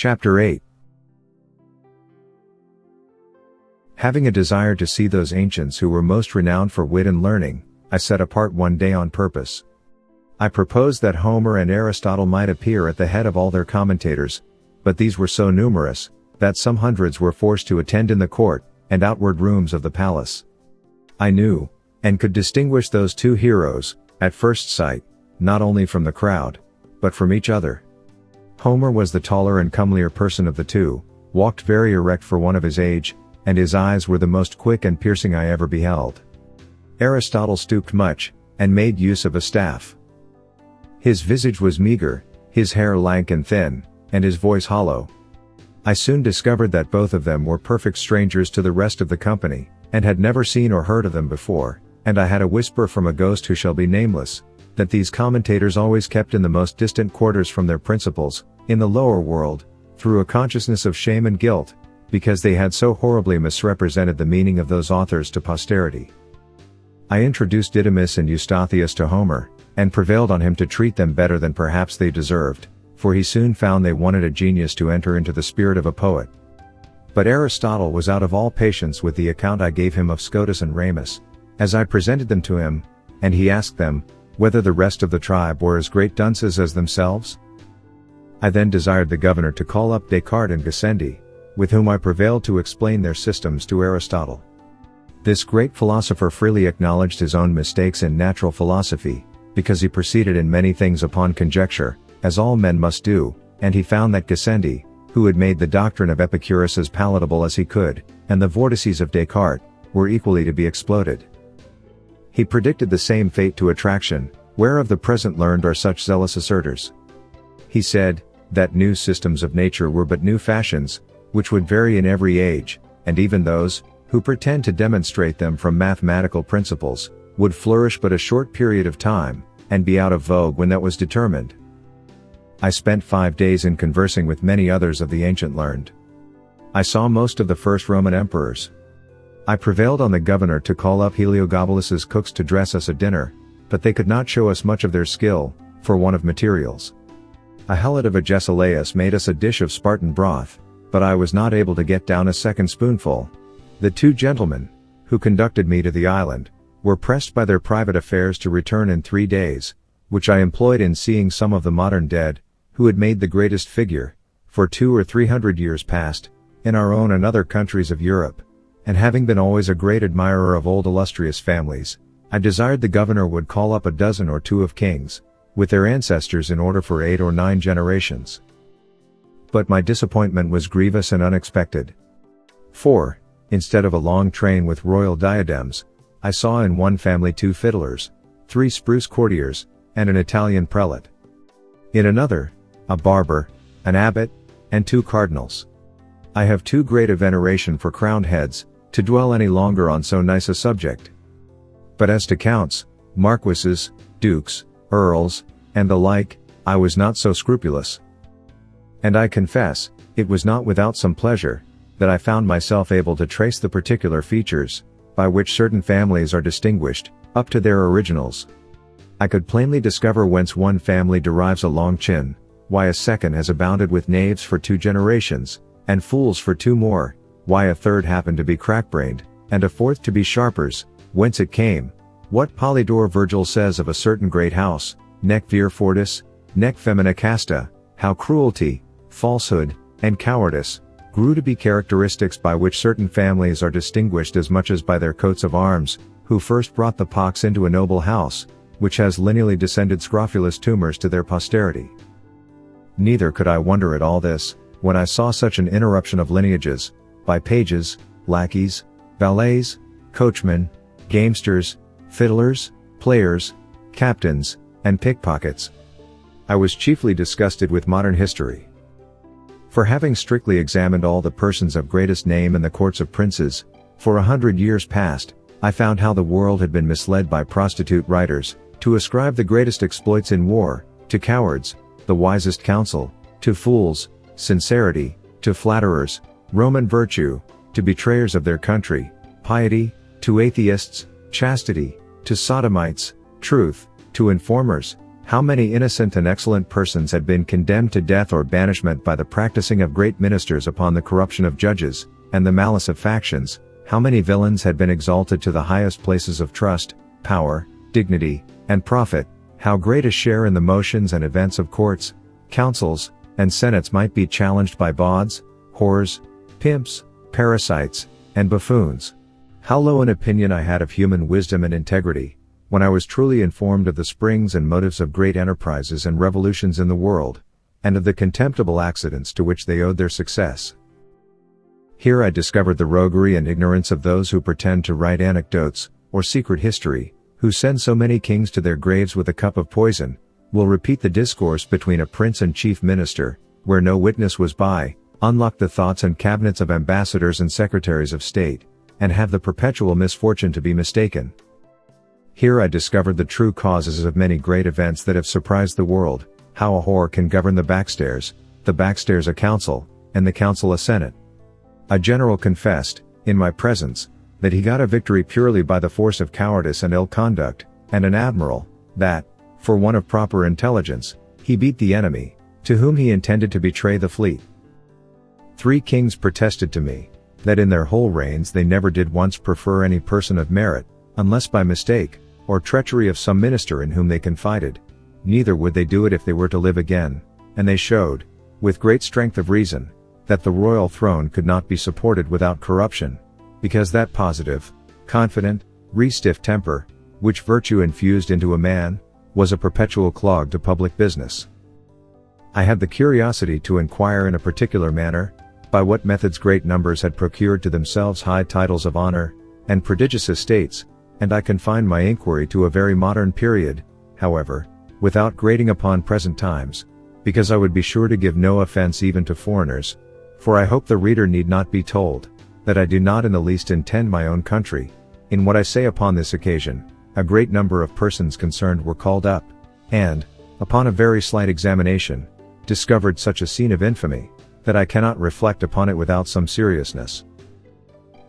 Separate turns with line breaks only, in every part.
Chapter 8. Having a desire to see those ancients who were most renowned for wit and learning, I set apart one day on purpose. I proposed that Homer and Aristotle might appear at the head of all their commentators, but these were so numerous, that some hundreds were forced to attend in the court and outward rooms of the palace. I knew, and could distinguish those two heroes, at first sight, not only from the crowd, but from each other. Homer was the taller and comelier person of the two, walked very erect for one of his age, and his eyes were the most quick and piercing I ever beheld. Aristotle stooped much, and made use of a staff. His visage was meager, his hair lank and thin, and his voice hollow. I soon discovered that both of them were perfect strangers to the rest of the company, and had never seen or heard of them before, and I had a whisper from a ghost who shall be nameless, that these commentators always kept in the most distant quarters from their principals, in the lower world, through a consciousness of shame and guilt, because they had so horribly misrepresented the meaning of those authors to posterity. I introduced Didymus and Eustathius to Homer, and prevailed on him to treat them better than perhaps they deserved, for he soon found they wanted a genius to enter into the spirit of a poet. But Aristotle was out of all patience with the account I gave him of Scotus and Ramus, as I presented them to him, and he asked them, whether the rest of the tribe were as great dunces as themselves? I then desired the governor to call up Descartes and Gassendi, with whom I prevailed to explain their systems to Aristotle. This great philosopher freely acknowledged his own mistakes in natural philosophy, because he proceeded in many things upon conjecture, as all men must do, and he found that Gassendi, who had made the doctrine of Epicurus as palatable as he could, and the vortices of Descartes, were equally to be exploded. He predicted the same fate to attraction, whereof the present learned are such zealous assertors. He said, that new systems of nature were but new fashions, which would vary in every age, and even those, who pretend to demonstrate them from mathematical principles, would flourish but a short period of time, and be out of vogue when that was determined. I spent 5 days in conversing with many others of the ancient learned. I saw most of the first Roman emperors. I prevailed on the governor to call up Heliogabalus's cooks to dress us a dinner, but they could not show us much of their skill, for want of materials. A helot of Agesilaus made us a dish of Spartan broth, but I was not able to get down a second spoonful. The two gentlemen, who conducted me to the island, were pressed by their private affairs to return in 3 days, which I employed in seeing some of the modern dead, who had made the greatest figure, for 200 or 300 years past, in our own and other countries of Europe, and having been always a great admirer of old illustrious families, I desired the governor would call up a dozen or two of kings, with their ancestors in order for 8 or 9 generations. But my disappointment was grievous and unexpected. For, instead of a long train with royal diadems, I saw in one family 2 fiddlers, 3 spruce courtiers, and an Italian prelate. In another, a barber, an abbot, and 2 cardinals. I have too great a veneration for crowned heads, to dwell any longer on so nice a subject. But as to counts, marquises, dukes, earls, and the like, I was not so scrupulous. And I confess, it was not without some pleasure, that I found myself able to trace the particular features, by which certain families are distinguished, up to their originals. I could plainly discover whence one family derives a long chin, why a second has abounded with knaves for 2 generations, and fools for 2 more, why a third happened to be crack-brained, and a fourth to be sharpers, whence it came, what Polydore Virgil says of a certain great house, nec vir fortis, nec femina casta, how cruelty, falsehood, and cowardice, grew to be characteristics by which certain families are distinguished as much as by their coats of arms, who first brought the pox into a noble house, which has lineally descended scrofulous tumors to their posterity. Neither could I wonder at all this, when I saw such an interruption of lineages, by pages, lackeys, valets, coachmen, gamesters, fiddlers, players, captains, and pickpockets. I was chiefly disgusted with modern history. For having strictly examined all the persons of greatest name in the courts of princes, for 100 years past, I found how the world had been misled by prostitute writers, to ascribe the greatest exploits in war, to cowards, the wisest counsel, to fools, sincerity, to flatterers, Roman virtue, to betrayers of their country, piety, to atheists, chastity, to sodomites, truth, to informers, How many innocent and excellent persons had been condemned to death or banishment by the practicing of great ministers upon the corruption of judges, and the malice of factions? How many villains had been exalted to the highest places of trust, power, dignity, and profit? How great a share in the motions and events of courts, councils, and senates might be challenged by bawds, whores, pimps, parasites, and buffoons. How low an opinion I had of human wisdom and integrity, when I was truly informed of the springs and motives of great enterprises and revolutions in the world, and of the contemptible accidents to which they owed their success. Here I discovered the roguery and ignorance of those who pretend to write anecdotes, or secret history, who send so many kings to their graves with a cup of poison, will repeat the discourse between a prince and chief minister, where no witness was by, unlock the thoughts and cabinets of ambassadors and secretaries of state, and have the perpetual misfortune to be mistaken. Here I discovered the true causes of many great events that have surprised the world, how a whore can govern the backstairs a council, and the council a senate. A general confessed, in my presence, that he got a victory purely by the force of cowardice and ill conduct, and an admiral, that, for want of proper intelligence, he beat the enemy, to whom he intended to betray the fleet. 3 kings protested to me, that in their whole reigns they never did once prefer any person of merit, unless by mistake, or treachery of some minister in whom they confided, neither would they do it if they were to live again, and they showed, with great strength of reason, that the royal throne could not be supported without corruption, because that positive, confident, re-stiff temper, which virtue infused into a man, was a perpetual clog to public business. I had the curiosity to inquire in a particular manner, by what methods great numbers had procured to themselves high titles of honor, and prodigious estates, and I confined my inquiry to a very modern period, however, without grating upon present times, because I would be sure to give no offense even to foreigners, for I hope the reader need not be told, that I do not in the least intend my own country. In what I say upon this occasion, a great number of persons concerned were called up, and, upon a very slight examination, discovered such a scene of infamy, that I cannot reflect upon it without some seriousness.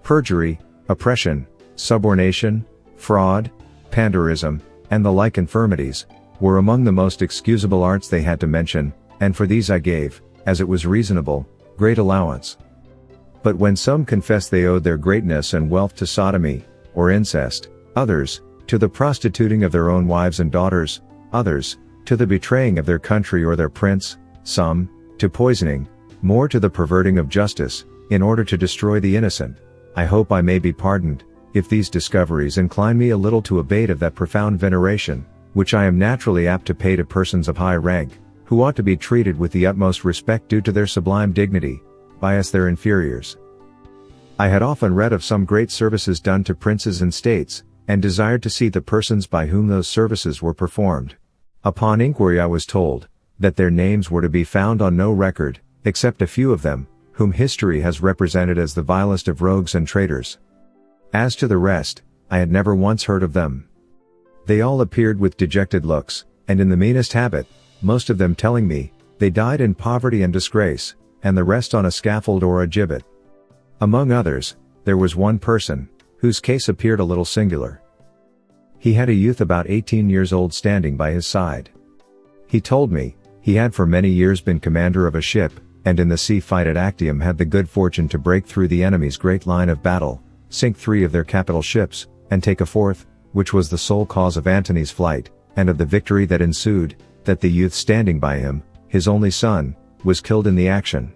Perjury, oppression, subornation, fraud, panderism, and the like infirmities, were among the most excusable arts they had to mention, and for these I gave, as it was reasonable, great allowance. But when some confessed they owed their greatness and wealth to sodomy, or incest, others, to the prostituting of their own wives and daughters, others, to the betraying of their country or their prince, some, to poisoning, more to the perverting of justice, in order to destroy the innocent, I hope I may be pardoned, if these discoveries incline me a little to abate of that profound veneration, which I am naturally apt to pay to persons of high rank, who ought to be treated with the utmost respect due to their sublime dignity, by us their inferiors. I had often read of some great services done to princes and states, and desired to see the persons by whom those services were performed. Upon inquiry I was told, that their names were to be found on no record, except a few of them, whom history has represented as the vilest of rogues and traitors. As to the rest, I had never once heard of them. They all appeared with dejected looks, and in the meanest habit, most of them telling me, they died in poverty and disgrace, and the rest on a scaffold or a gibbet. Among others, there was one person, whose case appeared a little singular. He had a youth about 18 years old standing by his side. He told me, he had for many years been commander of a ship, and in the sea fight at Actium had the good fortune to break through the enemy's great line of battle, sink 3 of their capital ships, and take a 4th, which was the sole cause of Antony's flight, and of the victory that ensued, that the youth standing by him, his only son, was killed in the action.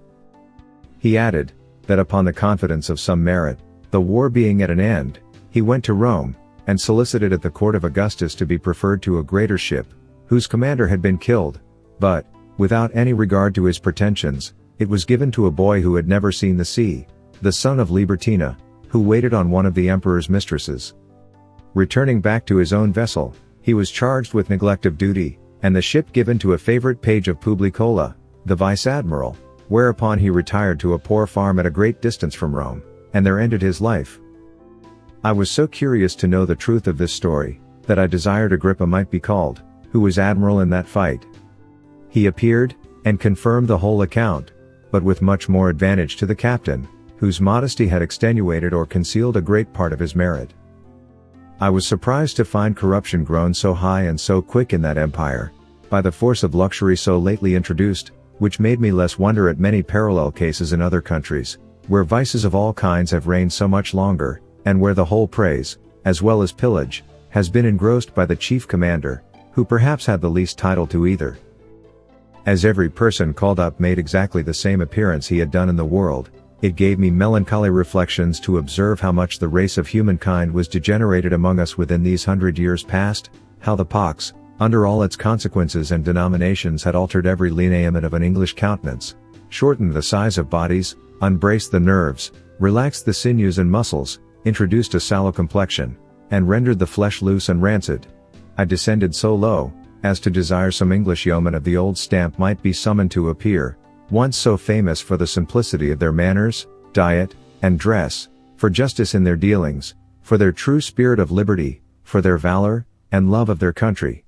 He added, that upon the confidence of some merit, the war being at an end, he went to Rome, and solicited at the court of Augustus to be preferred to a greater ship, whose commander had been killed, but, without any regard to his pretensions, it was given to a boy who had never seen the sea, the son of Libertina, who waited on one of the emperor's mistresses. Returning back to his own vessel, he was charged with neglect of duty, and the ship given to a favorite page of Publicola, the vice-admiral, whereupon he retired to a poor farm at a great distance from Rome, and there ended his life. I was so curious to know the truth of this story, that I desired Agrippa might be called, who was admiral in that fight. He appeared, and confirmed the whole account, but with much more advantage to the captain, whose modesty had extenuated or concealed a great part of his merit. I was surprised to find corruption grown so high and so quick in that empire, by the force of luxury so lately introduced, which made me less wonder at many parallel cases in other countries, where vices of all kinds have reigned so much longer, and where the whole praise, as well as pillage, has been engrossed by the chief commander, who perhaps had the least title to either. As every person called up made exactly the same appearance he had done in the world, it gave me melancholy reflections to observe how much the race of humankind was degenerated among us within these 100 years past, how the pox, under all its consequences and denominations, had altered every lineament of an English countenance, shortened the size of bodies, unbraced the nerves, relaxed the sinews and muscles, introduced a sallow complexion, and rendered the flesh loose and rancid. I descended so low, as to desire some English yeoman of the old stamp might be summoned to appear, once so famous for the simplicity of their manners, diet, and dress, for justice in their dealings, for their true spirit of liberty, for their valor, and love of their country.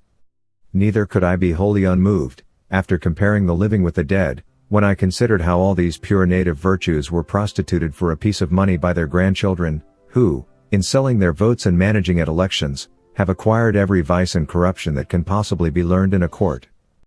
Neither could I be wholly unmoved, after comparing the living with the dead, when I considered how all these pure native virtues were prostituted for a piece of money by their grandchildren, who, in selling their votes and managing at elections, have acquired every vice and corruption that can possibly be learned in a court.